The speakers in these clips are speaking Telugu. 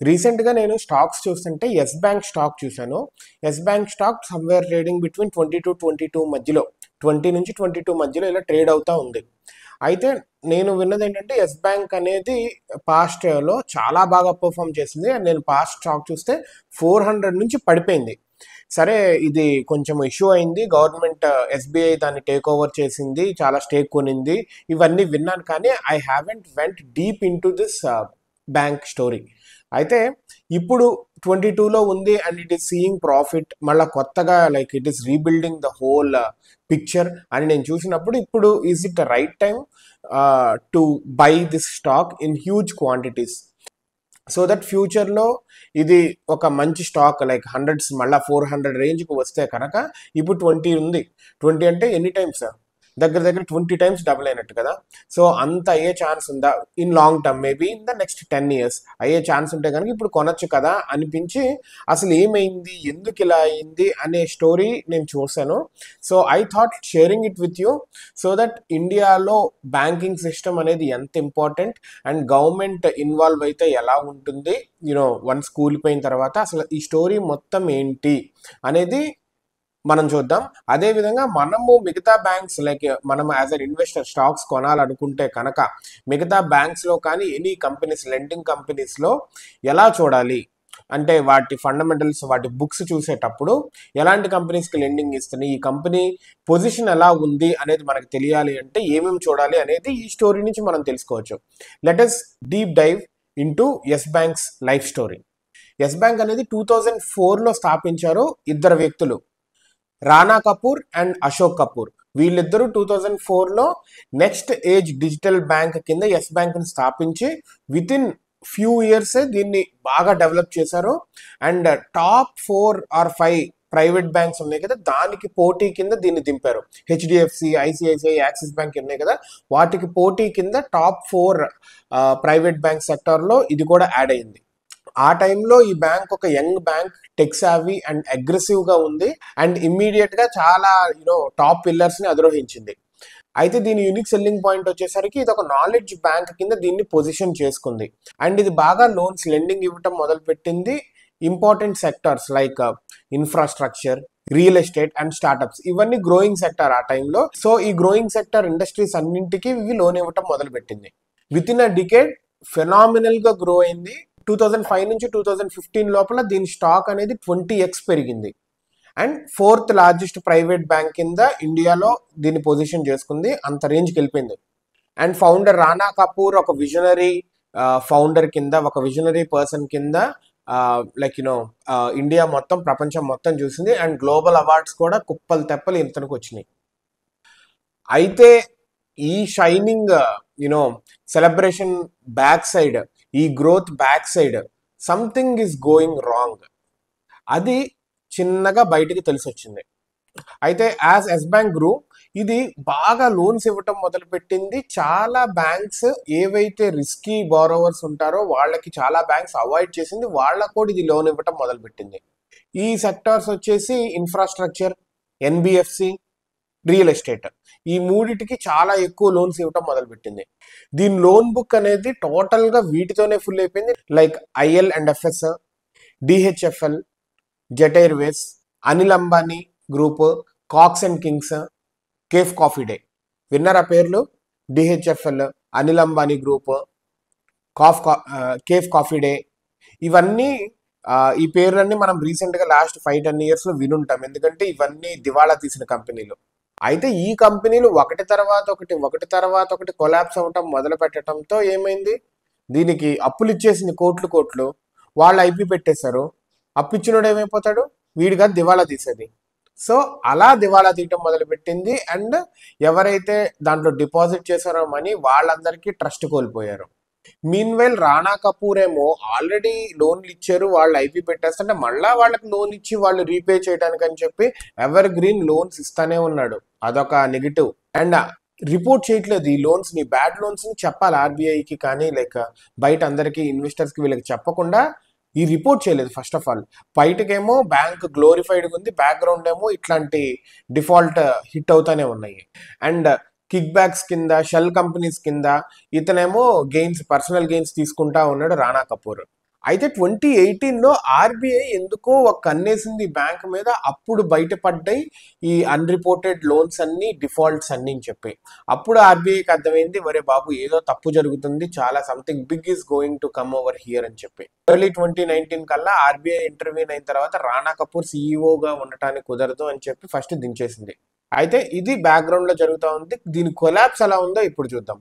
రీసెంట్‌గా నేను స్టాక్స్ చూస్తుంటే యెస్ బ్యాంక్ స్టాక్ చూసాను. Yes bank stock somewhere trading between 20-22 మధ్యలో 20-22 మధ్యలో ఇలా ట్రేడ్ అవుతా ఉంది. అయితే నేను విన్నదేంటంటే యెస్ బ్యాంక్ అనేది పాస్ట్‌లో చాలా బాగా పెర్ఫార్మ్ చేసింది. అండ్ నేను పాస్ట్ స్టాక్ చూస్తే 400 నుంచి పడిపోయింది. సరే ఇది కొంచెం ఇష్యూ అయింది. గవర్నమెంట్ ఎస్‌బీఐ దాన్ని టేక్ ఓవర్ చేసింది. చాలా స్టేక్ కొనింది. ఇవన్నీ విన్నాను కానీ I haven't vent deep into this bank story. అయితే ఇప్పుడు 22లో ఉంది and it is seeing profit. మళ్ళా కొత్తగా like it is rebuilding the whole picture అని నేను చూసినప్పుడు ఇప్పుడు is it the right time to buy this stock in huge quantities so that ఫ్యూచర్లో ఇది ఒక మంచి స్టాక్ లైక్ హండ్రెడ్స్ మళ్ళీ 400 రేంజ్కి వస్తే కనుక ఇప్పుడు 20 ఉంది. 20 అంటే ఎన్ని టైమ్స్ దగ్గర దగ్గర 20 టైమ్స్ డబుల్ అయినట్టు కదా. సో అంత అయ్యే ఛాన్స్ ఉందా in long term, maybe in the next 10 years అయ్యే ఛాన్స్ ఉంటే కనుక ఇప్పుడు కొనొచ్చు కదా అనిపించి అసలు ఏమైంది ఎందుకు ఇలా అయింది అనే స్టోరీ నేను చూశాను. So I thought sharing it with you so that ఇండియాలో బ్యాంకింగ్ సిస్టమ్ అనేది ఎంత ఇంపార్టెంట్ అండ్ గవర్నమెంట్ ఇన్వాల్వ్ అయితే ఎలా ఉంటుంది వన్స్ కూలిపోయిన తర్వాత అసలు ఈ స్టోరీ మొత్తం ఏంటి అనేది మనం చూద్దాం. అదేవిధంగా మనము మిగతా బ్యాంక్స్ లైక్ మనం యాజ్ అన్ ఇన్వెస్టర్ స్టాక్స్ కొనాలనుకుంటే కనుక మిగతా బ్యాంక్స్లో కానీ ఎనీ కంపెనీస్ లెండింగ్ కంపెనీస్లో ఎలా చూడాలి అంటే వాటి ఫండమెంటల్స్ వాటి బుక్స్ చూసేటప్పుడు ఎలాంటి కంపెనీస్కి లెండింగ్ ఇస్తున్నాయి, ఈ కంపెనీ పొజిషన్ ఎలా ఉంది అనేది మనకు తెలియాలి అంటే ఏమేమి చూడాలి అనేది ఈ స్టోరీ నుంచి మనం తెలుసుకోవచ్చు. Let us deep dive into Yes bank's life story. Yes Bank అనేది 2004లో స్థాపించారు ఇద్దరు వ్యక్తులు, రానా కపూర్ అండ్ అశోక్ కపూర్. వీళ్ళిద్దరూ 2004లో నెక్స్ట్ ఏజ్ డిజిటల్ బ్యాంక్ కింద యెస్ బ్యాంక్ని స్థాపించి విత్ ఇన్ ఫ్యూ ఇయర్స్ దీన్ని బాగా డెవలప్ చేశారు. And top 4 or 5 private banks ఉన్నాయి కదా దానికి పోటీ కింద దీన్ని దింపారు. హెచ్డిఎఫ్సి, ఐసిఐసిఐ, యాక్సిస్ బ్యాంక్ ఉన్నాయి కదా వాటికి పోటీ కింద టాప్ 4 ప్రైవేట్ బ్యాంక్ సెక్టార్లో ఇది కూడా యాడ్ అయింది. ఆ టైంలో ఈ బ్యాంక్ ఒక young bank, tech savvy and అగ్రెసివ్గా ఉంది అండ్ ఇమ్మీడియట్గా చాలా టాప్ పిల్లర్స్ని అధిరోహించింది. అయితే దీని యూనిక్ సెల్లింగ్ పాయింట్ వచ్చేసరికి ఇది ఒక నాలెడ్జ్ బ్యాంక్ కింద దీన్ని పొజిషన్ చేసుకుంది అండ్ ఇది బాగా లోన్స్ లెండింగ్ ఇవ్వటం మొదలుపెట్టింది. Important sectors like infrastructure, real estate and startups ఇవన్నీ గ్రోయింగ్ సెక్టార్ ఆ టైంలో. సో ఈ గ్రోయింగ్ సెక్టార్ ఇండస్ట్రీస్ అన్నింటికి ఇవి లోన్ ఇవ్వటం మొదలుపెట్టింది. విత్ ఇన్ అ డికేడ్ ఫెనామినల్గా గ్రో అయింది. 2005 నుంచి 2015 లోపల దీని స్టాక్ అనేది 20x పెరిగింది and 4th largest private bank కింద ఇండియాలో దీన్ని పొజిషన్ చేసుకుంది. అంత రేంజ్కి వెళ్ళిపోయింది. అండ్ ఫౌండర్ రానా కపూర్ ఒక విజనరీ ఫౌండర్ కింద, ఒక విజనరీ పర్సన్ కింద లైక్ ఇండియా మొత్తం ప్రపంచం మొత్తం చూసింది అండ్ గ్లోబల్ అవార్డ్స్ కూడా కుప్పలు తెప్పలు ఇంతకు వచ్చినాయి. అయితే ఈ షైనింగ్ సెలబ్రేషన్ బ్యాక్ సైడ్, ఈ growth back side something is going wrong. అది చిన్నగా బయటికి తెలిసి వచ్చింది. అయితే యాజ్ యెస్ బ్యాంక్ గ్రూ ఇది బాగా లోన్స్ ఇవ్వటం మొదలుపెట్టింది. చాలా బ్యాంక్స్ ఏవైతే రిస్కీ బారోవర్స్ ఉంటారో వాళ్ళకి చాలా బ్యాంక్స్ అవాయిడ్ చేసింది, వాళ్ళకు కూడా ఇది లోన్ ఇవ్వటం మొదలుపెట్టింది. ఈ సెక్టార్స్ వచ్చేసి ఇన్ఫ్రాస్ట్రక్చర్, ఎన్బిఎఫ్సి, రియల్ ఎస్టేట్ ఈ మూడిటికి చాలా ఎక్కువ లోన్స్ ఇవ్వటం మొదలుపెట్టింది. దీని లోన్ బుక్ అనేది టోటల్గా వీటితోనే ఫుల్ అయిపోయింది. Like IL and FS, DHFL, Jet Airways, Anil Ambani group, Cox and Kings, Cafe Coffee Day. విన్నర్ ఆ పేర్లు? DHFL, Anil Ambani group, Cafe Coffee Day. ఇవన్నీ ఈ పేర్లన్నీ మనం రీసెంట్గా లాస్ట్ 5-10 yearsలో వినుంటాం, ఎందుకంటే ఇవన్నీ దివాళా తీసిన కంపెనీలు. అయితే ఈ కంపెనీలు ఒకటి తర్వాత ఒకటి కొలాప్స్ అవ్వటం మొదలు పెట్టడంతో ఏమైంది, దీనికి అప్పులు ఇచ్చేసింది కోట్లు. వాళ్ళు ఐపీ పెట్టేశారు. అప్పు ఇచ్చినోడు ఏమైపోతాడు, వీడిగా దివాళా తీసేది. సో అలా దివాళా తీయటం మొదలుపెట్టింది అండ్ ఎవరైతే దాంట్లో డిపాజిట్ చేశారో మనీ వాళ్ళందరికీ ట్రస్ట్ కోల్పోయారు. మీన్వైల్ రానా కపూర్ ఏమో ఆల్రెడీ లోన్లు ఇచ్చారు, వాళ్ళు ఐపీ పెట్టేస్తుంటే మళ్ళా వాళ్ళకి లోన్ ఇచ్చి వాళ్ళు రీపే చేయడానికి అని చెప్పి ఎవర్ గ్రీన్ లోన్స్ ఇస్తానే ఉన్నాడు. అదొక నెగిటివ్. అండ్ రిపోర్ట్ చేయట్లేదు ఈ లోన్స్ ని, బ్యాడ్ లోన్స్ ని చెప్పాలి ఆర్బీఐకి, కానీ లైక్ బయట అందరికీ ఇన్వెస్టర్స్కి వీళ్ళకి చెప్పకుండా ఈ రిపోర్ట్ చేయలేదు. ఫస్ట్ ఆఫ్ ఆల్ బయటకేమో బ్యాంక్ గ్లోరిఫైడ్గా ఉంది, బ్యాక్గ్రౌండ్ ఏమో ఇట్లాంటి డిఫాల్ట్ హిట్ అవుతానే ఉన్నాయి. అండ్ కిక్ బ్యాక్స్ కింద, షెల్ కంపెనీస్ కింద ఇతనేమో పర్సనల్ గెయిన్స్ తీసుకుంటా ఉన్నాడు రానా కపూర్. అయితే 2018లో ఆర్బీఐ ఎందుకో ఒక కన్నేసింది బ్యాంక్ మీద. అప్పుడు బయటపడ్డాయి ఈ అన్రిపోర్టెడ్ లోన్స్ అన్ని, డిఫాల్ట్స్ అన్ని అని చెప్పి. అప్పుడు ఆర్బీఐకి అర్థమైంది, వరే బాబు ఏదో తప్పు జరుగుతుంది, చాలా something big is going to come over here అని చెప్పి. ఎర్లీ 2019 కల్లా ఆర్బీఐ ఇంటర్వ్యూన్ అయిన తర్వాత రాణా కపూర్ సీఈఓగా ఉండటానికి కుదరదు అని చెప్పి ఫస్ట్ దించేసింది. అయితే ఇది బ్యాక్గ్రౌండ్ లో జరుగుతూ ఉంది. దీని కొలాప్స్ ఎలా ఉందో ఇప్పుడు చూద్దాం.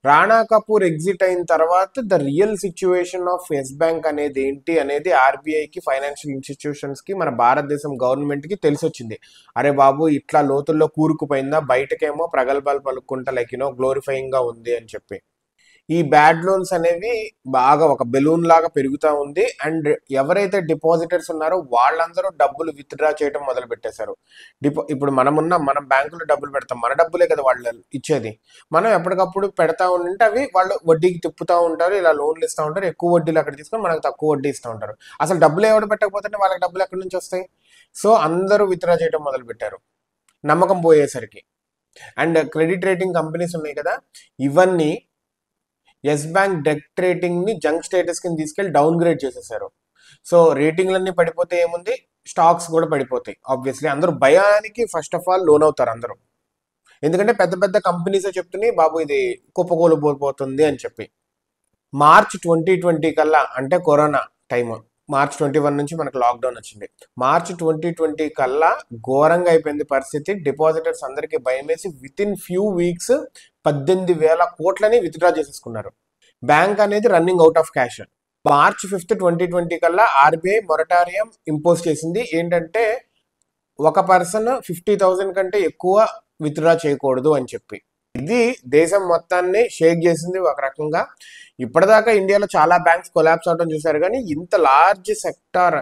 రాణా కపూర్ ఎగ్జిట్ అయిన తర్వాత the real situation of yes bank అనేది ఏంటి అనేది ఆర్బీఐకి, ఫైనాన్షియల్ ఇన్స్టిట్యూషన్స్ కి, మన భారతదేశం గవర్నమెంట్ కి తెలిసొచ్చింది. అరే బాబు ఇట్లా లోతుల్లో కూరుకుపోయిందా, బయటకేమో ప్రగల్భాలు పలుక్కుంటా గ్లోరిఫైయింగ్ గా ఉంది అని చెప్పి. ఈ బ్యాడ్ లోన్స్ అనేవి బాగా ఒక బెలూన్ లాగా పెరుగుతూ ఉంది. అండ్ ఎవరైతే డిపాజిటర్స్ ఉన్నారో వాళ్ళందరూ డబ్బులు విత్డ్రా చేయడం మొదలు పెట్టేశారు. ఇప్పుడు మనం బ్యాంకులో డబ్బులు పెడతాం, మన డబ్బులే కదా వాళ్ళు ఇచ్చేది. మనం ఎప్పటికప్పుడు పెడతా ఉంటే అవి వాళ్ళు వడ్డీకి తిప్పుతూ ఉంటారు, ఇలా లోన్లు ఇస్తూ ఉంటారు, ఎక్కువ వడ్డీలు అక్కడ తీసుకొని మనకు తక్కువ వడ్డీ ఇస్తూ ఉంటారు. అసలు డబ్బులు ఎవరు పెట్టకపోతే వాళ్ళకి డబ్బులు ఎక్కడి నుంచి వస్తాయి? సో అందరూ విత్డ్రా చేయడం మొదలు పెట్టారు నమ్మకం పోయేసరికి. అండ్ క్రెడిట్ రేటింగ్ కంపెనీస్ ఉన్నాయి కదా, ఇవన్నీ ఎస్ బ్యాంక్ డెట్ రేటింగ్ ని జంక్ స్టేటస్ కింద తీసుకెళ్లి డౌన్ గ్రేడ్ చేసేసారు. సో రేటింగ్లన్నీ పడిపోతే ఏముంది, స్టాక్స్ కూడా పడిపోతాయి. ఆబ్వియస్లీ అందరూ భయానికి ఫస్ట్ ఆఫ్ ఆల్ లోన్ అవుతారు అందరూ. ఎందుకంటే పెద్ద పెద్ద కంపెనీసే చెప్తున్నాయి బాబు ఇది కుప్పకూలిపోతుంది అని చెప్పి. మార్చ్ 2020 కల్లా, అంటే కరోనా టైమ్, మార్చ్ 21 నుంచి మనకు లాక్డౌన్ వచ్చింది. మార్చ్ 2020 కల్లా ఘోరంగా అయిపోయింది పరిస్థితి. డిపాజిటర్స్ అందరికీ భయం వేసి విత్ ఇన్ ఫ్యూ వీక్స్ 18,000 కోట్లని విత్డ్రా చేసేసుకున్నారు. బ్యాంక్ అనేది running out of cash. March 5, 2020 కల్లా ఆర్బీఐ మొరటారియం ఇంపోజ్ చేసింది. ఏంటంటే ఒక పర్సన్ 50,000 కంటే ఎక్కువ విత్డ్రా చేయకూడదు అని చెప్పి. ఇది దేశం మొత్తాన్ని షేక్ చేసింది ఒక రకంగా. ఇప్పటిదాకా ఇండియాలో చాలా బ్యాంక్స్ కొలాప్స్ అవడం చూసారు, కానీ ఇంత large sector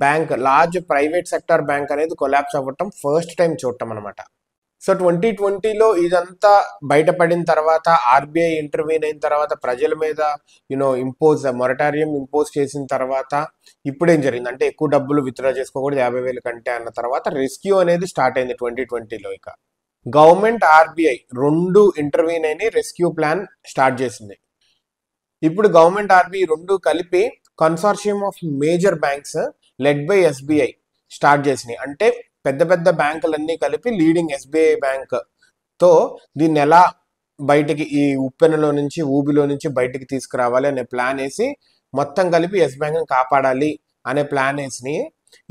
bank, large private sector bank అనేది కొలాప్స్ అవ్వటం ఫస్ట్ టైం చూడటం అనమాట. సో 2020లో ఇదంతా బయటపడిన తర్వాత, ఆర్బీఐ ఇంటర్వ్యూన్ అయిన తర్వాత, ప్రజల మీద మొరటారియం ఇంపోజ్ చేసిన తర్వాత ఇప్పుడేం జరిగింది అంటే ఎక్కువ డబ్బులు విత్డ్రా చేసుకోకూడదు 50,000 కంటే అన్న తర్వాత రెస్క్యూ అనేది స్టార్ట్ అయింది 2020లో. ఇక గవర్నమెంట్, ఆర్బీఐ రెండు ఇంటర్వ్యూన్ అయిన రెస్క్యూ ప్లాన్ స్టార్ట్ చేసింది. ఇప్పుడు గవర్నమెంట్, ఆర్బీఐ రెండు కలిపి consortium of major banks led by SBI start చేసినాయి. అంటే పెద్ద పెద్ద బ్యాంకులన్నీ కలిపి లీడింగ్ ఎస్బీఐ బ్యాంక్ తో దీన్ని ఎలా బయటికి, ఈ ఉప్పెనలో నుంచి, ఊబిలో నుంచి బయటికి తీసుకురావాలి అనే ప్లాన్ వేసి మొత్తం కలిపి ఎస్ బ్యాంక్ కాపాడాలి అనే ప్లాన్ వేసి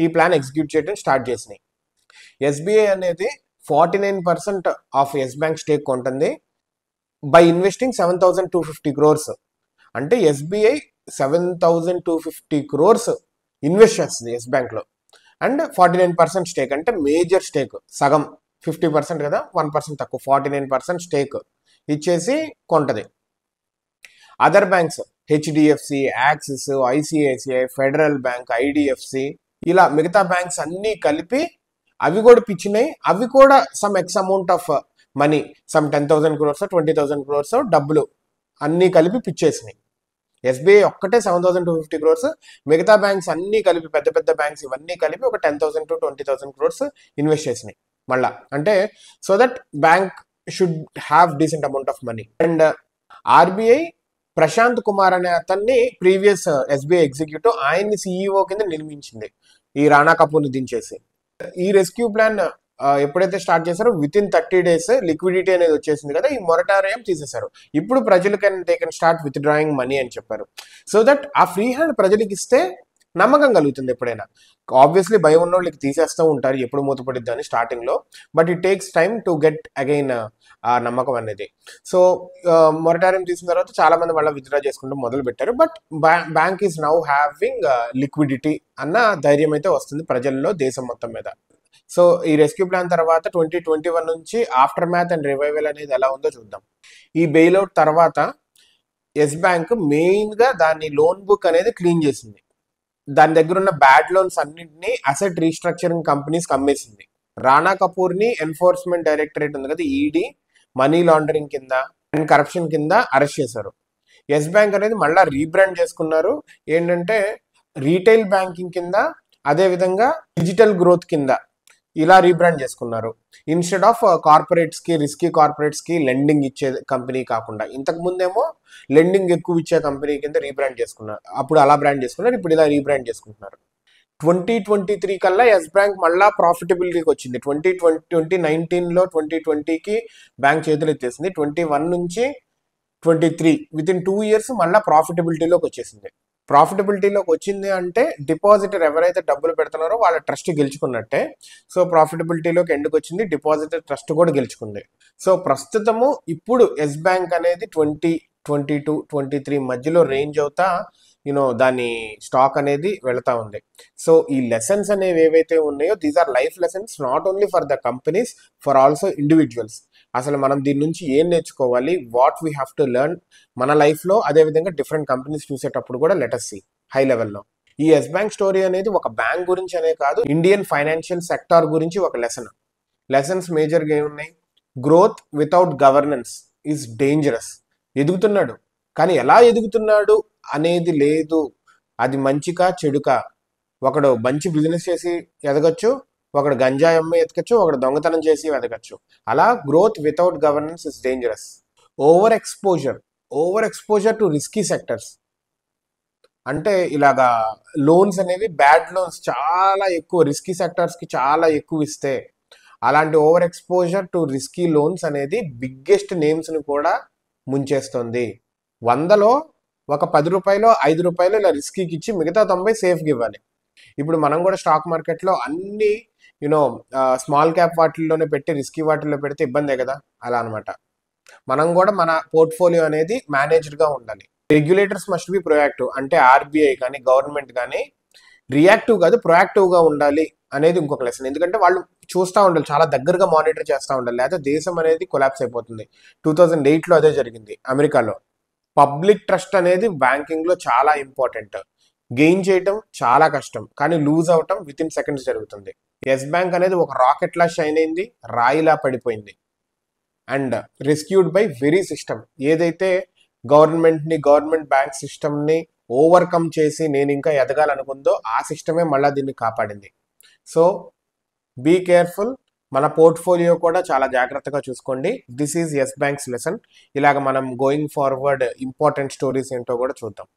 ఈ ప్లాన్ ఎగ్జిక్యూట్ చేయడం స్టార్ట్ చేసినాయి. ఎస్బీఐ అనేది 49% ఆఫ్ ఎస్ బ్యాంక్ స్టేక్ కొంటుంది బై ఇన్వెస్టింగ్ 7,250 crores. అంటే ఎస్బీఐ 7,250 crores ఇన్వెస్ట్ చేస్తుంది ఎస్ బ్యాంక్ లో. అండ్ 49% స్టేక్, అంటే మేజర్ స్టేక్, సగం 50% కదా, 1% తక్కువ, 49% స్టేక్ ఇచ్చేసి కొంటది. Other banks HDFC, Axis, ICICI, Federal bank, IDFC, ఇలా మిగతా బ్యాంక్స్ అన్నీ కలిపి అవి కూడా పిచ్చినాయి. అవి కూడా some X amount of money, some 10,000 crores, 20,000 crores డబ్బులు అన్నీ కలిపి పిచ్చేసినాయి. ఎస్బీఐ ఒక్కటే 7,250 crores, మిగతా బ్యాంక్స్ అన్ని కలిపి, పెద్ద పెద్ద బ్యాంక్స్ ఇవన్నీ కలిపి ఒక 10,000 to 20,000 crores ఇన్వెస్ట్ చేసినాయి మళ్ళా. అంటే so that bank should have decent amount of money. And RBI Prashant Kumar అనే అతన్ని, ప్రీవియస్ ఎస్బీఐ ఎగ్జిక్యూటివ్, ఆయన్ని సిఈఓ కింద నియమించింది ఈ రాణా కపూర్ని దించేసి. ఈ రెస్క్యూ ప్లాన్ ఎప్పుడైతే స్టార్ట్ చేశారో విత్ ఇన్ 30 days లిక్విడిటీ అనేది వచ్చేసింది కదా, ఈ మొరటారియం తీసేశారు. ఇప్పుడు ప్రజలు they can start with drawing money అని చెప్పారు. సో దట్ ఆ ఫ్రీ హ్యాండ్ ప్రజలకు ఇస్తే నమ్మకం కలుగుతుంది ఎప్పుడైనా. ఆబ్వియస్లీ భయం ఉన్న వాళ్ళకి తీసేస్తూ ఉంటారు ఎప్పుడు మూతపడిద్దని స్టార్టింగ్ లో, but it takes time to get again ఆ నమ్మకం అనేది. సో మొరటారియం తీసిన తర్వాత చాలా మంది వాళ్ళ విత్డ్రా చేసుకుంటూ మొదలు పెట్టారు. But bank is now having liquidity అన్న ధైర్యం అయితే వస్తుంది ప్రజల్లో, దేశం మొత్తం మీద. సో ఈ రెస్క్యూ ప్లాన్ తర్వాత 2021 నుంచి ఆఫ్టర్ మ్యాథ్ అండ్ రివైవల్ అనేది ఎలా ఉందో చూద్దాం. ఈ బెయిల్అవుట్ తర్వాత ఎస్ బ్యాంక్ మెయిన్ గా దాని లోన్ బుక్ అనేది క్లీన్ చేసింది. దాని దగ్గర ఉన్న బ్యాడ్ లోన్స్ అన్నింటినీ అసెట్ రీస్ట్రక్చరింగ్ కంపెనీస్ అమ్మేసింది. రాణా కపూర్ ని ఎన్ఫోర్స్మెంట్ డైరెక్టరేట్ ఉంది కదా, ఈడీ, మనీ లాండరింగ్ కింద అండ్ కరప్షన్ కింద అరెస్ట్ చేశారు. ఎస్ బ్యాంక్ అనేది మళ్ళీ రీబ్రాండ్ చేసుకున్నారు. ఏంటంటే రీటైల్ బ్యాంకింగ్ కింద, అదే విధంగా డిజిటల్ గ్రోత్ కింద ఇలా రీబ్రాండ్ చేసుకున్నారు. ఇన్స్టెడ్ ఆఫ్ కార్పొరేట్స్కి, రిస్కీ కార్పొరేట్స్కి లెండింగ్ ఇచ్చే కంపెనీ కాకుండా ఇంతకు ముందేమో లెండింగ్ ఎక్కువ ఇచ్చే కంపెనీ కింద రీబ్రాండ్ చేసుకున్నారు. అప్పుడు అలా బ్రాండ్ చేసుకున్నారు, ఇప్పుడు ఇలా రీబ్రాండ్ చేసుకుంటున్నారు. 2023 కల్లా ఎస్ బ్యాంక్ మళ్ళా ప్రాఫిటబిలిటీకి వచ్చింది. 2019లో 2020కి బ్యాంక్ చేతులు ఎత్తేసింది. 21 నుంచి 23 వితిన్ 2 ఇయర్స్ మళ్ళీ ప్రాఫిటబిలిటీలోకి వచ్చేసింది. ప్రాఫిటబిలిటీలోకి వచ్చింది అంటే డిపాజిటర్ ఎవరైతే డబ్బులు పెడుతున్నారో వాళ్ళ ట్రస్ట్ గెలుచుకున్నట్టే. సో ప్రాఫిటబిలిటీలోకి ఎందుకు వచ్చింది, డిపాజిటర్ ట్రస్ట్ కూడా గెలుచుకుంది. సో ప్రస్తుతము ఇప్పుడు ఎస్ బ్యాంక్ అనేది 2022-23 మధ్యలో రేంజ్ అవుతా దాని స్టాక్ అనేది వెళతా ఉంది. సో ఈ లెసన్స్ అనేవి ఏవైతే ఉన్నాయో these are life lessons, not only for the companies, for also individuals. అసలు మనం దీని నుంచి ఏం నేర్చుకోవాలి, what we have to learn మన లైఫ్లో, అదేవిధంగా డిఫరెంట్ కంపెనీస్ చూసేటప్పుడు కూడా లెటస్ సి హై లెవెల్లో. ఈ ఎస్ బ్యాంక్ స్టోరీ అనేది ఒక బ్యాంక్ గురించి అనే కాదు, ఇండియన్ ఫైనాన్షియల్ సెక్టార్ గురించి ఒక లెసన్స్ మేజర్గా ఏమున్నాయి. Growth without governance is dangerous. ఎదుగుతున్నాడు కానీ ఎలా ఎదుగుతున్నాడు అనేది లేదు, అది మంచికా చెడుకా. ఒకడు మంచి బిజినెస్ చేసి ఎదగచ్చు, ఒకడు గంజాయి అమ్మి ఎదగచ్చు, ఒకడు దొంగతనం చేసి ఎదగచ్చు. అలా growth without governance is dangerous. Over exposure to risky sectors, అంటే ఇలాగా లోన్స్ అనేవి బ్యాడ్ లోన్స్ చాలా ఎక్కువ రిస్కీ సెక్టర్స్కి చాలా ఎక్కువ ఇస్తే, అలాంటి over exposure to risky loans అనేది బిగ్గెస్ట్ నేమ్స్ని కూడా ముంచేస్తుంది. 100లో ఒక 10 రూపాయలు 5 రూపాయలు ఇలా రిస్కీకి ఇచ్చి మిగతా 90 సేఫ్గా ఇవ్వాలి. ఇప్పుడు మనం కూడా స్టాక్ మార్కెట్లో అన్ని స్మాల్ క్యాప్ వాటిల్లోనే పెట్టి రిస్కీ వాటిల్లో పెడితే ఇబ్బందే కదా, అలా అనమాట. మనం కూడా మన పోర్ట్ఫోలియో అనేది మేనేజ్డ్గా ఉండాలి. రెగ్యులేటర్స్ మస్ట్ బి ప్రొయాక్టివ్, అంటే ఆర్బీఐ కానీ గవర్నమెంట్ కానీ రియాక్టివ్ కాదు ప్రొయాక్టివ్గా ఉండాలి అనేది ఇంకొక లెసన్. ఎందుకంటే వాళ్ళు చూస్తూ ఉండాలి, చాలా దగ్గరగా మానిటర్ చేస్తూ ఉండాలి, లేకపోతే దేశం అనేది కొలాప్స్ అయిపోతుంది. 2008లో అదే జరిగింది అమెరికాలో. పబ్లిక్ ట్రస్ట్ అనేది బ్యాంకింగ్లో చాలా ఇంపార్టెంట్. గెయిన్ చేయటం చాలా కష్టం, కానీ లూజ్ అవటం విత్ ఇన్ సెకండ్స్ జరుగుతుంది. ఎస్ బ్యాంక్ అనేది ఒక రాకెట్లా షైన్ అయింది, రాయిలా పడిపోయింది, and rescued by very system. ఏదైతే గవర్నమెంట్ బ్యాంక్ సిస్టమ్ని ఓవర్కమ్ చేసి నేను ఇంకా ఎదగాలనుకుందో ఆ సిస్టమే మళ్ళీ దీన్ని కాపాడింది. సో బీ కేర్ఫుల్, మన పోర్ట్ఫోలియో కూడా చాలా జాగ్రత్తగా చూసుకోండి. This is Yes bank's lesson. ఇలాగ మనం గోయింగ్ ఫార్వర్డ్ ఇంపార్టెంట్ స్టోరీస్ ఏంటో కూడా చూద్దాం.